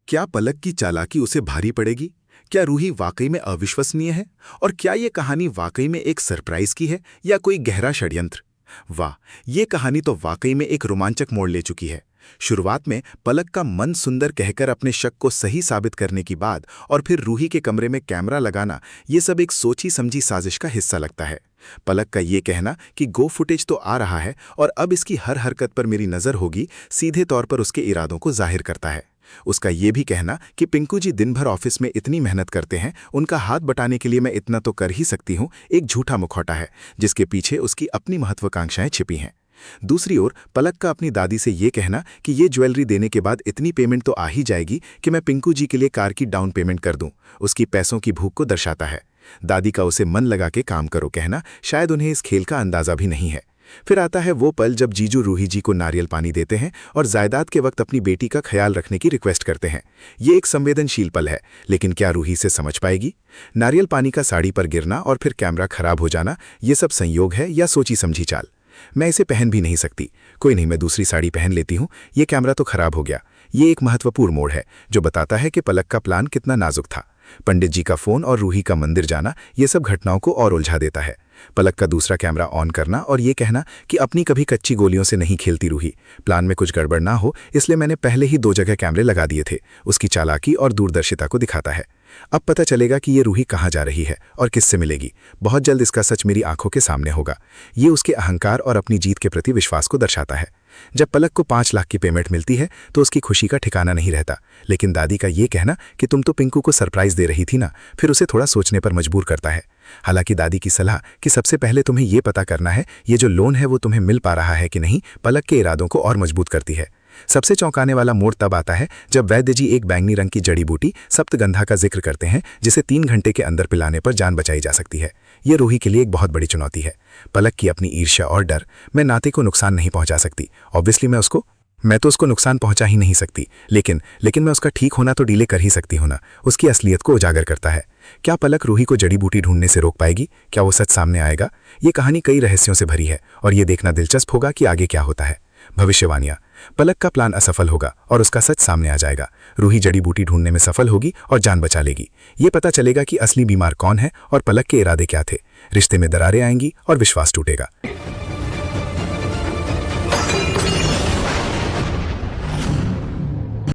क्या पलक की चालाकी उसे भारी पड़ेगी? क्या रूही वाकई में अविश्वसनीय है? और क्या ये कहानी वाकई में एक सरप्राइज की है या कोई गहरा षड्यंत्र? वाह, ये कहानी तो वाकई में एक रोमांचक मोड़ ले चुकी है। शुरुआत में पलक का मन सुंदर कहकर अपने शक को सही साबित करने की बात और फिर रूही के कमरे में कैमरा लगाना, ये सब एक सोची समझी साजिश का हिस्सा लगता है। पलक का ये कहना कि गो फुटेज तो आ रहा है और अब इसकी हर हरकत पर मेरी नज़र होगी, सीधे तौर पर उसके इरादों को जाहिर करता है। उसका ये भी कहना कि पिंकू जी दिन भर ऑफिस में इतनी मेहनत करते हैं, उनका हाथ बटाने के लिए मैं इतना तो कर ही सकती हूँ, एक झूठा मुखौटा है जिसके पीछे उसकी अपनी महत्वाकांक्षाएं छिपी हैं। दूसरी ओर पलक का अपनी दादी से ये कहना कि ये ज्वेलरी देने के बाद इतनी पेमेंट तो आ ही जाएगी कि मैं पिंकू जी के लिए कार की डाउन पेमेंट कर दूं, उसकी पैसों की भूख को दर्शाता है। दादी का उसे मन लगा के काम करो कहना शायद उन्हें इस खेल का अंदाजा भी नहीं है। फिर आता है वो पल जब जीजू रूही जी को नारियल पानी देते हैं और जायदाद के वक्त अपनी बेटी का ख्याल रखने की रिक्वेस्ट करते हैं। ये एक संवेदनशील पल है, लेकिन क्या रूही से समझ पाएगी? नारियल पानी का साड़ी पर गिरना और फिर कैमरा खराब हो जाना, ये सब संयोग है या सोची समझी चाल? मैं इसे पहन भी नहीं सकती, कोई नहीं, मैं दूसरी साड़ी पहन लेती हूँ, ये कैमरा तो खराब हो गया। ये एक महत्वपूर्ण मोड़ है जो बताता है कि पलक का प्लान कितना नाजुक था। पंडित जी का फोन और रूही का मंदिर जाना, ये सब घटनाओं को और उलझा देता है। पलक का दूसरा कैमरा ऑन करना और ये कहना कि अपनी कभी कच्ची गोलियों से नहीं खेलती रूही, प्लान में कुछ गड़बड़ ना हो इसलिए मैंने पहले ही 2 जगह कैमरे लगा दिए थे, उसकी चालाकी और दूरदर्शिता को दिखाता है। अब पता चलेगा कि ये रूही कहाँ जा रही है और किससे मिलेगी। बहुत जल्द इसका सच मेरी आंखों के सामने होगा। ये उसके अहंकार और अपनी जीत के प्रति विश्वास को दर्शाता है। जब पलक को 5 लाख की पेमेंट मिलती है तो उसकी खुशी का ठिकाना नहीं रहता, लेकिन दादी का ये कहना कि तुम तो पिंकू को सरप्राइज दे रही थी ना, फिर उसे थोड़ा सोचने पर मजबूर करता है। हालांकि दादी की सलाह कि सबसे पहले तुम्हें ये पता करना है ये जो लोन है वो तुम्हें मिल पा रहा है कि नहीं, पलक के इरादों को और मजबूत करती है। सबसे चौंकाने वाला मोड़ तब आता है जब वैद्य जी एक बैंगनी रंग की जड़ी बूटी सप्तगंधा का जिक्र करते हैं जिसे 3 घंटे के अंदर पिलाने पर जान बचाई जा सकती है। ये रूही के लिए एक बहुत बड़ी चुनौती है। पलक की अपनी ईर्ष्या और डर, मैं नाते को नुकसान नहीं पहुंचा सकती, ऑब्वियसली मैं तो उसको नुकसान पहुंचा ही नहीं सकती, लेकिन मैं उसका ठीक होना तो डिले कर ही सकती हूं ना, उसकी असलियत को उजागर करता है। क्या पलक रूही को जड़ी बूटी ढूंढने से रोक पाएगी? क्या वो सच सामने आएगा? ये कहानी कई रहस्यों से भरी है और ये देखना दिलचस्प होगा कि आगे क्या होता है। भविष्यवाणियां, पलक का प्लान असफल होगा और उसका सच सामने आ जाएगा। रूही जड़ी बूटी ढूंढने में सफल होगी और जान बचा लेगी। ये पता चलेगा कि असली बीमार कौन है और पलक के इरादे क्या थे। रिश्ते में दरारें आएंगी और विश्वास टूटेगा।